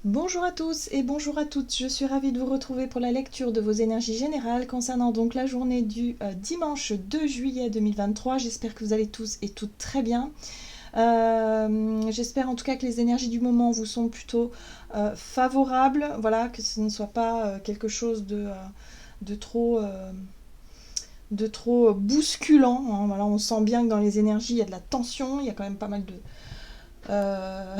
Bonjour à tous et bonjour à toutes, je suis ravie de vous retrouver pour la lecture de vos énergies générales concernant donc la journée du dimanche 2 juillet 2023. J'espère que vous allez tous et toutes très bien. J'espère en tout cas que les énergies du moment vous sont plutôt favorables, voilà, que ce ne soit pas quelque chose de trop... de trop bousculant, hein. Voilà, on sent bien que dans les énergies il y a de la tension, il y a quand même pas mal de, euh,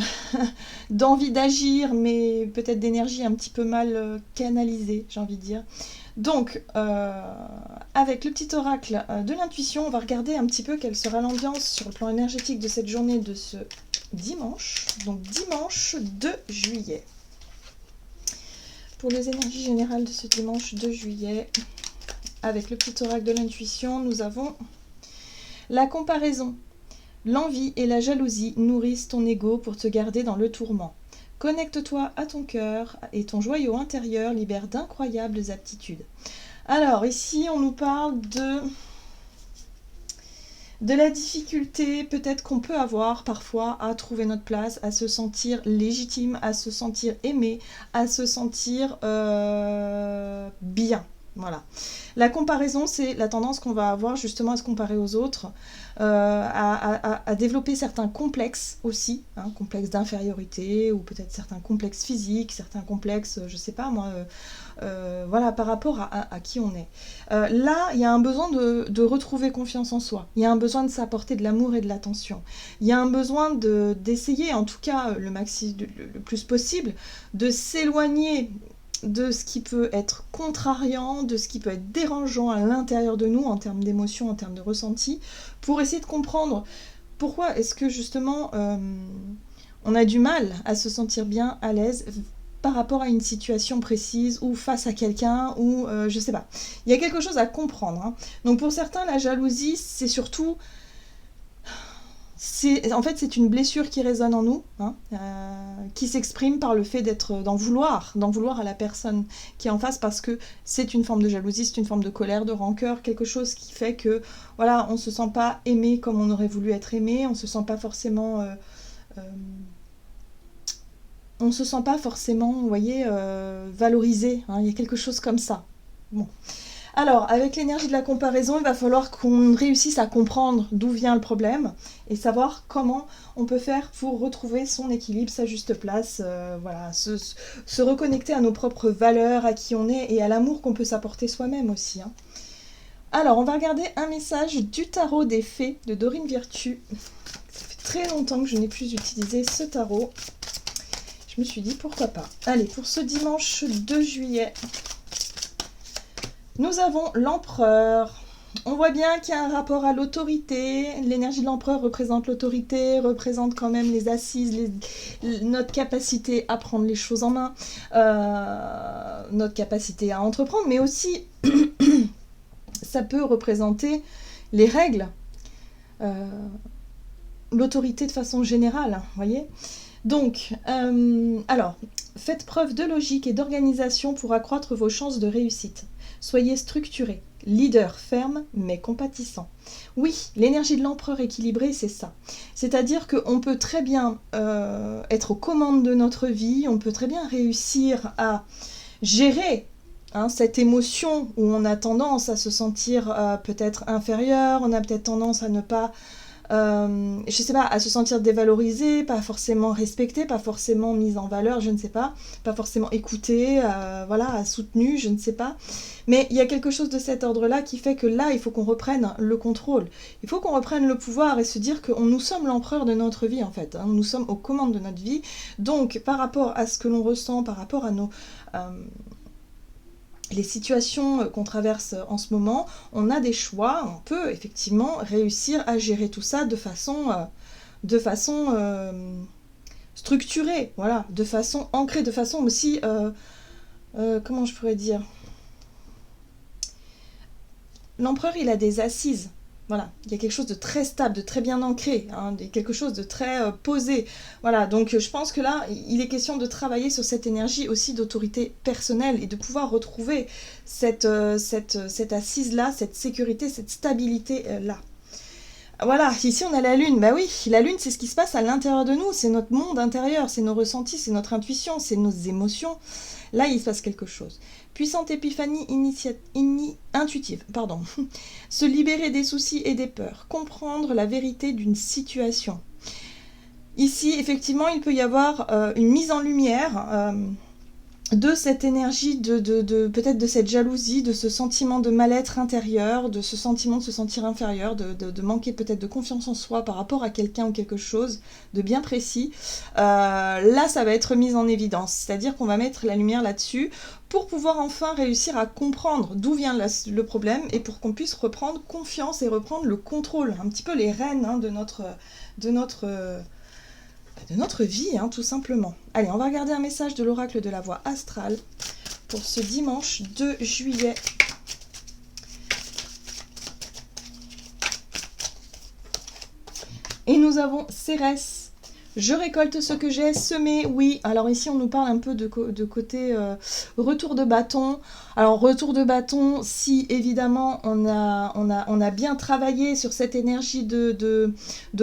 d'envie d'agir, mais peut-être d'énergie un petit peu mal canalisée, j'ai envie de dire. Donc, avec le petit oracle de l'intuition, on va regarder un petit peu quelle sera l'ambiance sur le plan énergétique de cette journée de ce dimanche, donc dimanche 2 juillet. Pour les énergies générales de ce dimanche 2 juillet, avec le petit oracle de l'intuition, nous avons la comparaison. L'envie et la jalousie nourrissent ton ego pour te garder dans le tourment. Connecte-toi à ton cœur et ton joyau intérieur libère d'incroyables aptitudes. Alors ici on nous parle de la difficulté peut-être qu'on peut avoir parfois à trouver notre place, à se sentir légitime, à se sentir aimé, à se sentir bien. Voilà. La comparaison, c'est la tendance qu'on va avoir justement à se comparer aux autres, à développer certains complexes aussi, hein, complexes d'infériorité ou peut-être certains complexes physiques, certains complexes, je sais pas moi, voilà, par rapport à qui on est. Là, il y a un besoin de retrouver confiance en soi, il y a un besoin de s'apporter de l'amour et de l'attention, il y a un besoin d'essayer, en tout cas le plus possible, de s'éloigner de ce qui peut être contrariant, de ce qui peut être dérangeant à l'intérieur de nous en termes d'émotions, en termes de ressenti, pour essayer de comprendre pourquoi est-ce que justement on a du mal à se sentir bien, à l'aise par rapport à une situation précise ou face à quelqu'un ou je sais pas. Il y a quelque chose à comprendre, hein. Donc pour certains, la jalousie, c'est surtout... En fait, c'est une blessure qui résonne en nous, hein, qui s'exprime par le fait d'en vouloir à la personne qui est en face, parce que c'est une forme de jalousie, c'est une forme de colère, de rancœur, quelque chose qui fait que, voilà, on se sent pas aimé comme on aurait voulu être aimé, on se sent pas forcément, vous voyez, valorisé, hein, il y a quelque chose comme ça. Bon. Alors, avec l'énergie de la comparaison, il va falloir qu'on réussisse à comprendre d'où vient le problème et savoir comment on peut faire pour retrouver son équilibre, sa juste place, voilà, se reconnecter à nos propres valeurs, à qui on est et à l'amour qu'on peut s'apporter soi-même aussi, hein. Alors, on va regarder un message du tarot des fées de Dorine Virtue. Ça fait très longtemps que je n'ai plus utilisé ce tarot. Je me suis dit pourquoi pas. Allez, pour ce dimanche 2 juillet... Nous avons l'empereur. On voit bien qu'il y a un rapport à l'autorité. L'énergie de l'empereur représente l'autorité, représente quand même les assises, notre capacité à prendre les choses en main, notre capacité à entreprendre, mais aussi ça peut représenter les règles, l'autorité de façon générale, vous voyez. Donc, alors, faites preuve de logique et d'organisation pour accroître vos chances de réussite. Soyez structuré, leader ferme mais compatissant. Oui, l'énergie de l'empereur équilibré, c'est ça. C'est-à-dire qu'on peut très bien être aux commandes de notre vie, on peut très bien réussir à gérer, hein, cette émotion où on a tendance à se sentir peut-être inférieur, on a peut-être tendance à ne pas... je sais pas, à se sentir dévalorisé, pas forcément respecté, pas forcément mise en valeur, je ne sais pas forcément écouté, voilà, soutenu, je ne sais pas. Mais il y a quelque chose de cet ordre-là qui fait que là, il faut qu'on reprenne le contrôle. Il faut qu'on reprenne le pouvoir et se dire que nous sommes l'empereur de notre vie, en fait, hein. Nous sommes aux commandes de notre vie. Donc, par rapport à ce que l'on ressent, par rapport à les situations qu'on traverse en ce moment, on a des choix, on peut effectivement réussir à gérer tout ça de façon structurée, voilà, de façon ancrée, de façon aussi, comment je pourrais dire, l'empereur il a des assises, voilà, il y a quelque chose de très stable, de très bien ancré, hein, quelque chose de très posé. Voilà, donc je pense que là, il est question de travailler sur cette énergie aussi d'autorité personnelle et de pouvoir retrouver cette assise-là, cette sécurité, cette stabilité-là. Voilà, ici on a la lune. Bah oui, la lune c'est ce qui se passe à l'intérieur de nous, c'est notre monde intérieur, c'est nos ressentis, c'est notre intuition, c'est nos émotions. Là il se passe quelque chose. Puissante épiphanie intuitive, pardon. Se libérer des soucis et des peurs, comprendre la vérité d'une situation. Ici effectivement il peut y avoir une mise en lumière de cette énergie, peut-être de cette jalousie, de ce sentiment de mal-être intérieur, de ce sentiment de se sentir inférieur, de manquer peut-être de confiance en soi par rapport à quelqu'un ou quelque chose de bien précis. Là, ça va être mis en évidence, c'est-à-dire qu'on va mettre la lumière là-dessus pour pouvoir enfin réussir à comprendre d'où vient le problème et pour qu'on puisse reprendre confiance et reprendre le contrôle, un petit peu les rênes hein, de notre vie, hein, tout simplement. Allez, on va regarder un message de l'oracle de la voix astrale pour ce dimanche 2 juillet. Et nous avons Cérès. Je récolte ce que j'ai semé, oui. Alors ici, on nous parle un peu de côté retour de bâton. Alors, retour de bâton, si évidemment on a bien travaillé sur cette énergie de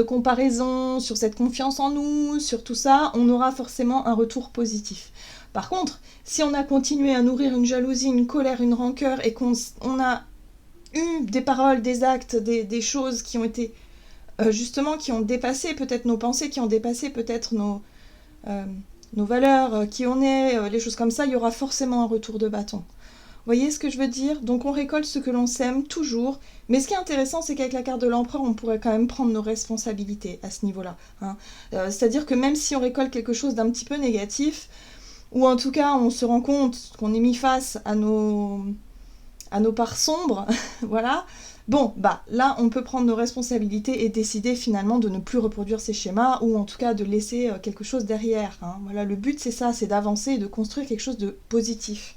comparaison, sur cette confiance en nous, sur tout ça, on aura forcément un retour positif. Par contre, si on a continué à nourrir une jalousie, une colère, une rancœur et qu'on a eu des paroles, des actes, des choses qui ont été justement qui ont dépassé peut-être nos pensées, qui ont dépassé peut-être nos valeurs, qui on est, les choses comme ça, il y aura forcément un retour de bâton. Vous voyez ce que je veux dire? Donc on récolte ce que l'on sème, toujours. Mais ce qui est intéressant, c'est qu'avec la carte de l'empereur, on pourrait quand même prendre nos responsabilités à ce niveau-là. Hein. C'est-à-dire que même si on récolte quelque chose d'un petit peu négatif, ou en tout cas on se rend compte qu'on est mis face à nos parts sombres, voilà. Bon, bah là, on peut prendre nos responsabilités et décider finalement de ne plus reproduire ces schémas ou en tout cas de laisser quelque chose derrière. Hein. Voilà, le but c'est ça, c'est d'avancer et de construire quelque chose de positif.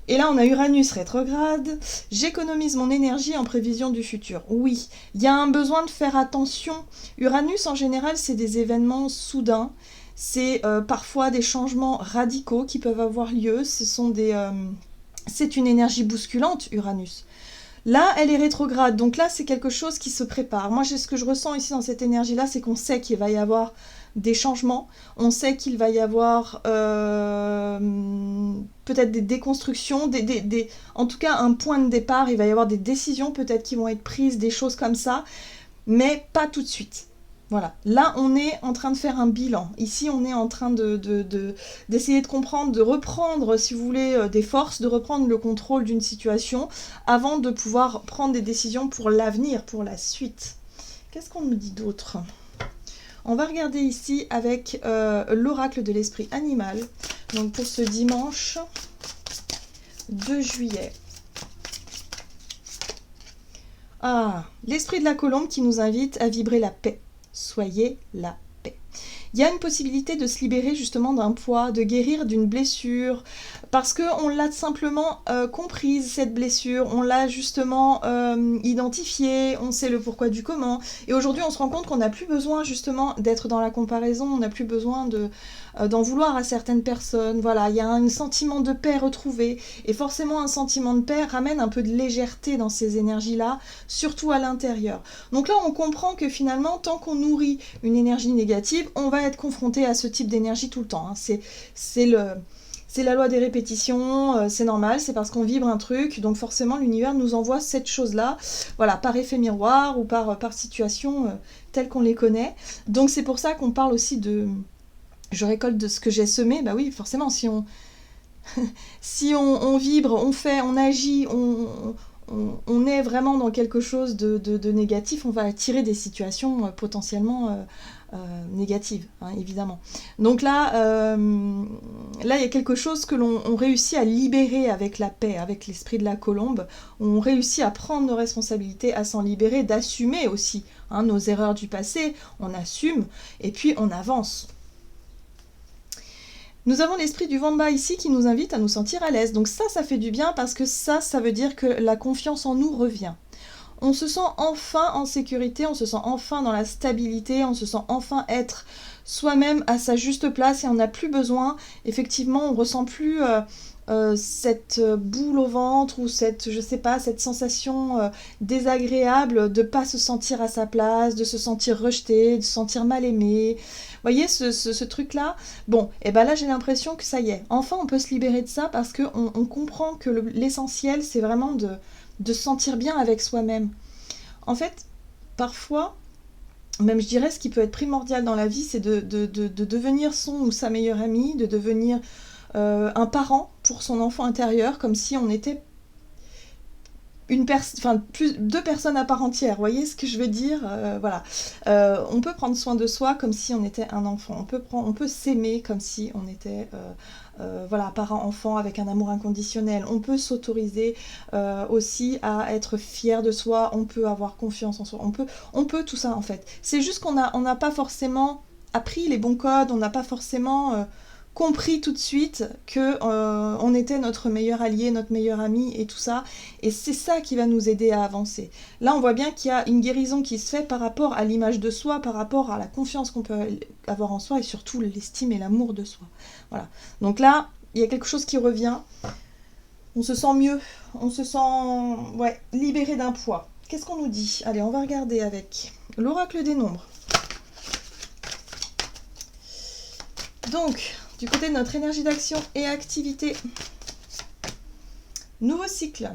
Et là, on a Uranus rétrograde. J'économise mon énergie en prévision du futur. Oui, il y a un besoin de faire attention. Uranus, en général, c'est des événements soudains. C'est parfois des changements radicaux qui peuvent avoir lieu. C'est une énergie bousculante, Uranus. Là, elle est rétrograde, donc là, c'est quelque chose qui se prépare. Moi, ce que je ressens ici dans cette énergie-là, c'est qu'on sait qu'il va y avoir des changements, on sait qu'il va y avoir peut-être des déconstructions, en tout cas un point de départ, il va y avoir des décisions peut-être qui vont être prises, des choses comme ça, mais pas tout de suite. Voilà, là on est en train de faire un bilan. Ici on est en train d'essayer de comprendre, de reprendre, si vous voulez, des forces, de reprendre le contrôle d'une situation avant de pouvoir prendre des décisions pour l'avenir, pour la suite. Qu'est-ce qu'on nous dit d'autre? On va regarder ici avec l'oracle de l'esprit animal. Donc pour ce dimanche 2 juillet. Ah, l'esprit de la colombe qui nous invite à vibrer la paix. Soyez la paix. Il y a une possibilité de se libérer justement d'un poids, de guérir d'une blessure, parce qu'on l'a simplement comprise, cette blessure, on l'a justement identifiée, on sait le pourquoi du comment, et aujourd'hui on se rend compte qu'on n'a plus besoin justement d'être dans la comparaison, on n'a plus besoin d'en vouloir à certaines personnes, voilà, il y a un sentiment de paix retrouvé, et forcément un sentiment de paix ramène un peu de légèreté dans ces énergies-là, surtout à l'intérieur. Donc là on comprend que finalement, tant qu'on nourrit une énergie négative, on va être confronté à ce type d'énergie tout le temps, hein. C'est la loi des répétitions, c'est normal, c'est parce qu'on vibre un truc, donc forcément l'univers nous envoie cette chose-là, voilà, par effet miroir ou par situation telle qu'on les connaît. Donc c'est pour ça qu'on parle aussi de... Je récolte de ce que j'ai semé, bah oui, forcément, si on vibre, on fait, on agit, on est vraiment dans quelque chose de négatif, on va attirer des situations potentiellement négatives, hein, évidemment. Donc là, il y a quelque chose que l'on réussit à libérer avec la paix, avec l'esprit de la colombe. On réussit à prendre nos responsabilités, à s'en libérer, d'assumer aussi hein, nos erreurs du passé. On assume et puis on avance. Nous avons l'esprit du Vamba ici qui nous invite à nous sentir à l'aise. Donc ça fait du bien parce que ça veut dire que la confiance en nous revient. On se sent enfin en sécurité, on se sent enfin dans la stabilité, on se sent enfin être soi-même à sa juste place et on n'a plus besoin, effectivement, on ressent plus cette boule au ventre ou cette, je sais pas, cette sensation désagréable de pas se sentir à sa place, de se sentir rejeté, de se sentir mal aimé. Vous voyez ce truc-là? Bon, et ben là j'ai l'impression que ça y est. Enfin, on peut se libérer de ça parce qu'on on comprend que l'essentiel, c'est vraiment de se sentir bien avec soi-même. En fait, parfois, même je dirais ce qui peut être primordial dans la vie, c'est de devenir son ou sa meilleure amie, de devenir un parent pour son enfant intérieur, comme si on était deux personnes à part entière. Vous voyez ce que je veux dire? Voilà. On peut prendre soin de soi comme si on était un enfant. On peut s'aimer comme si on était voilà, parent-enfant avec un amour inconditionnel. On peut s'autoriser aussi à être fier de soi. On peut avoir confiance en soi. On peut tout ça en fait. C'est juste qu'on n'a pas forcément appris les bons codes. On n'a pas forcément compris tout de suite que on était notre meilleur allié, notre meilleur ami et tout ça. Et c'est ça qui va nous aider à avancer. Là, on voit bien qu'il y a une guérison qui se fait par rapport à l'image de soi, par rapport à la confiance qu'on peut avoir en soi et surtout l'estime et l'amour de soi. Voilà. Donc là, il y a quelque chose qui revient. On se sent mieux. On se sent libéré d'un poids. Qu'est-ce qu'on nous dit? Allez, on va regarder avec l'oracle des nombres. Donc, du côté de notre énergie d'action et activité, nouveau cycle.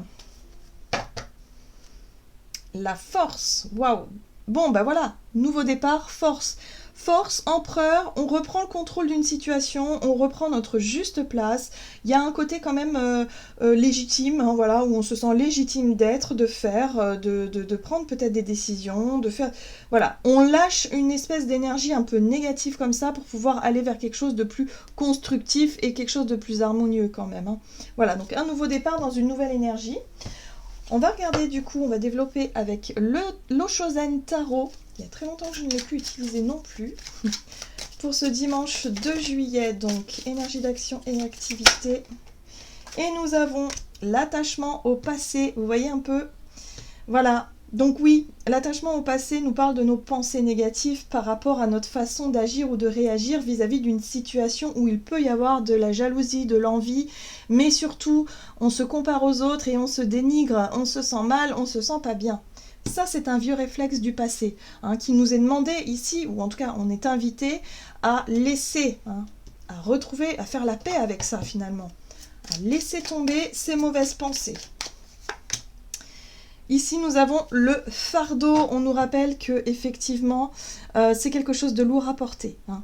La force, waouh. Bon, bah voilà, nouveau départ, force. Force, empereur, on reprend le contrôle d'une situation, on reprend notre juste place. Il y a un côté quand même légitime, hein, voilà, où on se sent légitime d'être, de faire, de prendre peut-être des décisions, de faire... Voilà, on lâche une espèce d'énergie un peu négative comme ça pour pouvoir aller vers quelque chose de plus constructif et quelque chose de plus harmonieux quand même. Hein. Voilà, donc un nouveau départ dans une nouvelle énergie. On va regarder du coup, on va développer avec l'Oshozen Tarot. Il y a très longtemps que je ne l'ai plus utilisé non plus. Pour ce dimanche 2 juillet, donc énergie d'action et activité. Et nous avons l'attachement au passé. Vous voyez un peu? Voilà. Donc oui, l'attachement au passé nous parle de nos pensées négatives par rapport à notre façon d'agir ou de réagir vis-à-vis d'une situation où il peut y avoir de la jalousie, de l'envie, mais surtout on se compare aux autres et on se dénigre, on se sent mal, on se sent pas bien. Ça, c'est un vieux réflexe du passé, hein, qui nous est demandé ici, ou en tout cas on est invité à laisser, hein, à retrouver, à faire la paix avec ça finalement, à laisser tomber ces mauvaises pensées. Ici, nous avons le fardeau. On nous rappelle que effectivement, c'est quelque chose de lourd à porter. Hein.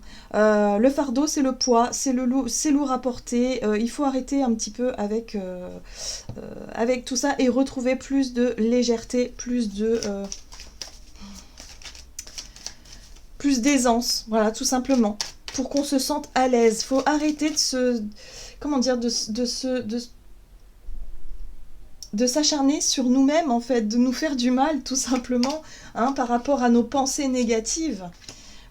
Le fardeau, c'est le poids, c'est lourd à porter. Il faut arrêter un petit peu avec tout ça et retrouver plus de légèreté, plus d'aisance. Voilà, tout simplement, pour qu'on se sente à l'aise. Il faut arrêter de s'acharner sur nous-mêmes, en fait, de nous faire du mal, tout simplement, hein, par rapport à nos pensées négatives.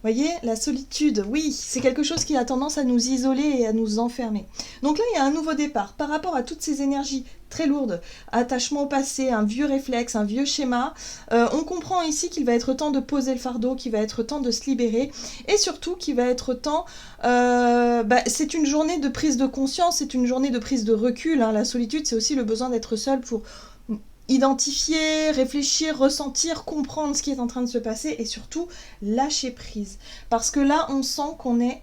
Vous voyez, la solitude, oui, c'est quelque chose qui a tendance à nous isoler et à nous enfermer. Donc là, il y a un nouveau départ. Par rapport à toutes ces énergies très lourdes, attachement au passé, un vieux réflexe, un vieux schéma, on comprend ici qu'il va être temps de poser le fardeau, qu'il va être temps de se libérer, et surtout qu'il va être temps... c'est une journée de prise de conscience, c'est une journée de prise de recul. Hein. La solitude, c'est aussi le besoin d'être seul pour identifier, réfléchir, ressentir, comprendre ce qui est en train de se passer et surtout lâcher prise. Parce que là, on sent qu'on est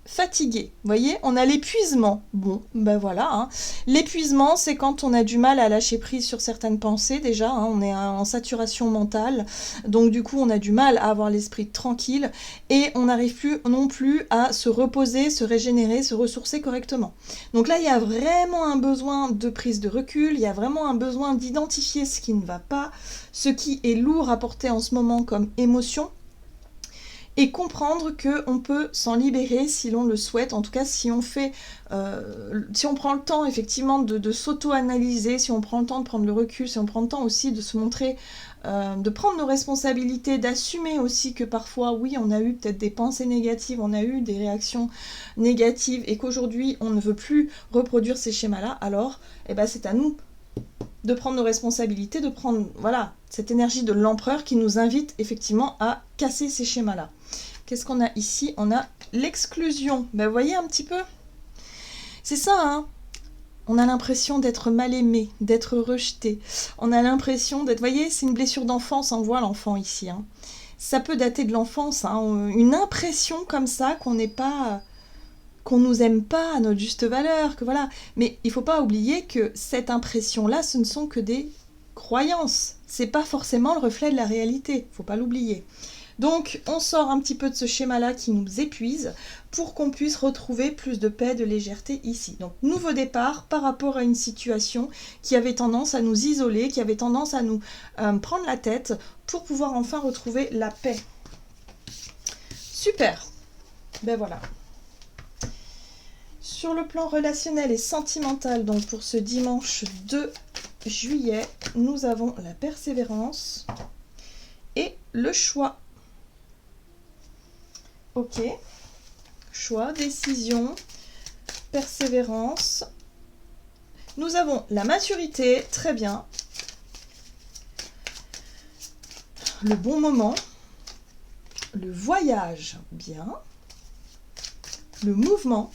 fatigué. Vous voyez, on a l'épuisement. Bon, ben voilà. Hein. L'épuisement, c'est quand on a du mal à lâcher prise sur certaines pensées déjà. Hein, on est en saturation mentale. Donc du coup, on a du mal à avoir l'esprit tranquille et on n'arrive plus non plus à se reposer, se régénérer, se ressourcer correctement. Donc là, il y a vraiment un besoin de prise de recul. Il y a vraiment un besoin d'identifier ce qui ne va pas, ce qui est lourd à porter en ce moment comme émotion. Et comprendre qu'on peut s'en libérer si l'on le souhaite, en tout cas si on prend le temps effectivement de s'auto-analyser, si on prend le temps de prendre le recul, si on prend le temps aussi de se montrer, de prendre nos responsabilités, d'assumer aussi que parfois, oui, on a eu peut-être des pensées négatives, on a eu des réactions négatives et qu'aujourd'hui on ne veut plus reproduire ces schémas-là, alors c'est à nous de prendre nos responsabilités, de prendre cette énergie de l'empereur qui nous invite effectivement à casser ces schémas-là. Qu'est-ce qu'on a ici? On a l'exclusion. Ben, vous voyez un petit peu? C'est ça, hein? On a l'impression d'être mal aimé, d'être rejeté. On a l'impression d'être... Vous voyez, c'est une blessure d'enfance, on voit l'enfant ici. Hein. Ça peut dater de l'enfance, hein. Une impression comme ça qu'on n'est pas... qu'on nous aime pas à notre juste valeur, que voilà. Mais il faut pas oublier que cette impression-là, ce ne sont que des croyances. C'est pas forcément le reflet de la réalité, faut pas l'oublier. Donc, on sort un petit peu de ce schéma-là qui nous épuise pour qu'on puisse retrouver plus de paix, de légèreté ici. Donc, nouveau départ par rapport à une situation qui avait tendance à nous isoler, qui avait tendance à nous prendre la tête pour pouvoir enfin retrouver la paix. Super. Ben voilà. Sur le plan relationnel et sentimental, donc pour ce dimanche 2 juillet, nous avons la persévérance et le choix. Ok, choix, décision, persévérance. Nous avons la maturité, très bien. Le bon moment, le voyage, bien. Le mouvement,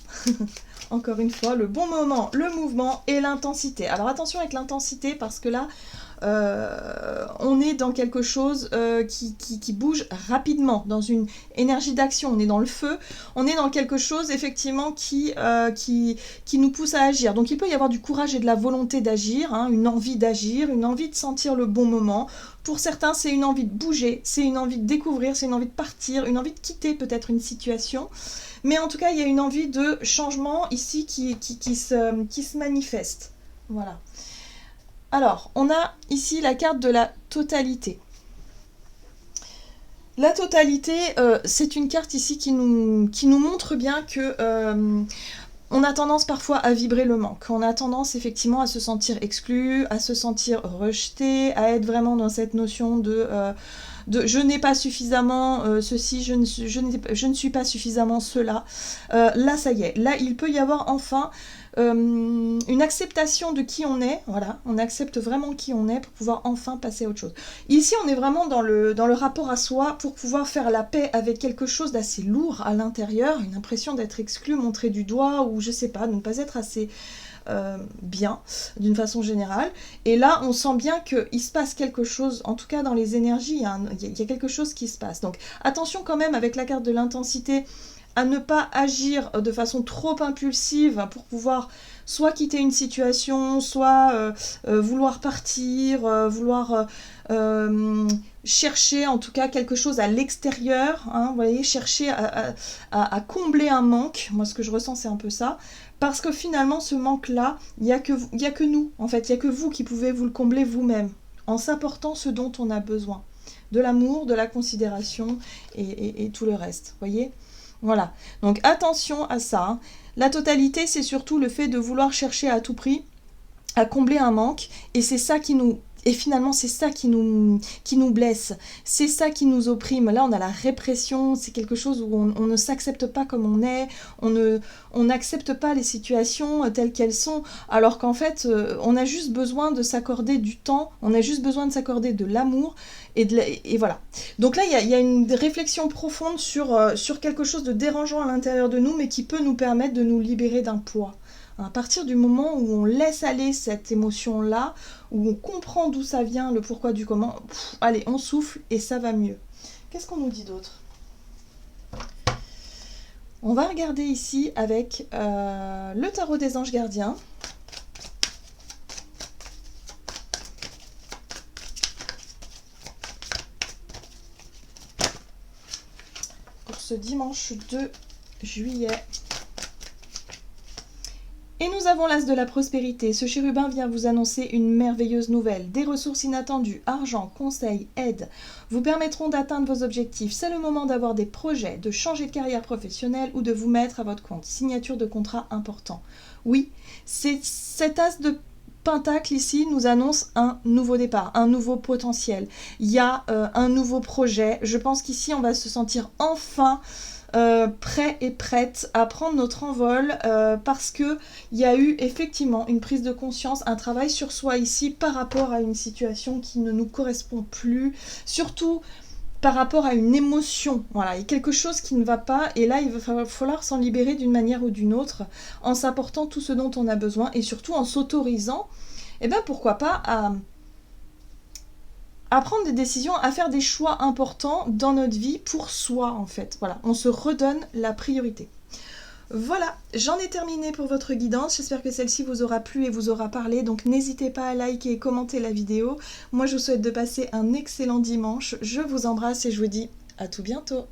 encore une fois, le bon moment, le mouvement et l'intensité. Alors attention avec l'intensité parce que là, on est dans quelque chose qui bouge rapidement, dans une énergie d'action, on est dans le feu, on est dans quelque chose effectivement qui nous pousse à agir. Donc il peut y avoir du courage et de la volonté d'agir, hein, une envie d'agir, une envie de sentir le bon moment. Pour certains, c'est une envie de bouger, c'est une envie de découvrir, c'est une envie de partir, une envie de quitter peut-être une situation. Mais en tout cas, il y a une envie de changement ici qui se manifeste. Voilà. Alors, on a ici la carte de la totalité. La totalité, c'est une carte ici qui nous montre bien que on a tendance parfois à vibrer le manque. On a tendance effectivement à se sentir exclu, à se sentir rejeté, à être vraiment dans cette notion de je n'ai pas suffisamment ceci, je ne suis pas suffisamment cela. Là, ça y est. Là, il peut y avoir enfin une acceptation de qui on est. Voilà, on accepte vraiment qui on est pour pouvoir enfin passer à autre chose. Ici, on est vraiment dans le rapport à soi pour pouvoir faire la paix avec quelque chose d'assez lourd à l'intérieur, une impression d'être exclu, montré du doigt ou je sais pas, de ne pas être assez... bien, d'une façon générale. Et là, on sent bien qu'il se passe quelque chose, en tout cas dans les énergies, il y a quelque chose qui se passe. Donc, attention quand même avec la carte de l'intensité à ne pas agir de façon trop impulsive pour pouvoir soit quitter une situation, soit vouloir partir, vouloir chercher en tout cas quelque chose à l'extérieur, hein, vous voyez, chercher à combler un manque. Moi, ce que je ressens, c'est un peu ça. Parce que finalement, ce manque-là, il n'y a que nous, en fait, il n'y a que vous qui pouvez vous le combler vous-même, en s'apportant ce dont on a besoin. De l'amour, de la considération et tout le reste, vous voyez ? Voilà, donc attention à ça. Hein. La totalité, c'est surtout le fait de vouloir chercher à tout prix à combler un manque, et c'est ça qui nous... Et finalement, c'est ça qui nous blesse, c'est ça qui nous opprime. Là, on a la répression, c'est quelque chose où on ne s'accepte pas comme on est, on n'accepte pas les situations telles qu'elles sont, alors qu'en fait, on a juste besoin de s'accorder du temps, on a juste besoin de s'accorder de l'amour, et voilà. Donc là, il y a une réflexion profonde sur quelque chose de dérangeant à l'intérieur de nous, mais qui peut nous permettre de nous libérer d'un poids. À partir du moment où on laisse aller cette émotion-là, où on comprend d'où ça vient, le pourquoi du comment, allez, on souffle et ça va mieux. Qu'est-ce qu'on nous dit d'autre ? On va regarder ici avec le tarot des anges gardiens. Pour ce dimanche 2 juillet. Et nous avons l'as de la prospérité. Ce chérubin vient vous annoncer une merveilleuse nouvelle. Des ressources inattendues, argent, conseils, aide vous permettront d'atteindre vos objectifs. C'est le moment d'avoir des projets, de changer de carrière professionnelle ou de vous mettre à votre compte. Signature de contrat important. Oui, cet as de Pentacle ici nous annonce un nouveau départ, un nouveau potentiel. Il y a un nouveau projet. Je pense qu'ici on va se sentir enfin... prêt et prête à prendre notre envol parce que il y a eu effectivement une prise de conscience, un travail sur soi ici par rapport à une situation qui ne nous correspond plus, surtout par rapport à une émotion. Voilà, il y a quelque chose qui ne va pas, et là, il va falloir s'en libérer d'une manière ou d'une autre, en s'apportant tout ce dont on a besoin, et surtout en s'autorisant, et bien pourquoi pas, à prendre des décisions, à faire des choix importants dans notre vie pour soi, en fait. Voilà, on se redonne la priorité. Voilà, j'en ai terminé pour votre guidance, j'espère que celle-ci vous aura plu et vous aura parlé, donc n'hésitez pas à liker et commenter la vidéo. Moi je vous souhaite de passer un excellent dimanche, je vous embrasse et je vous dis à tout bientôt.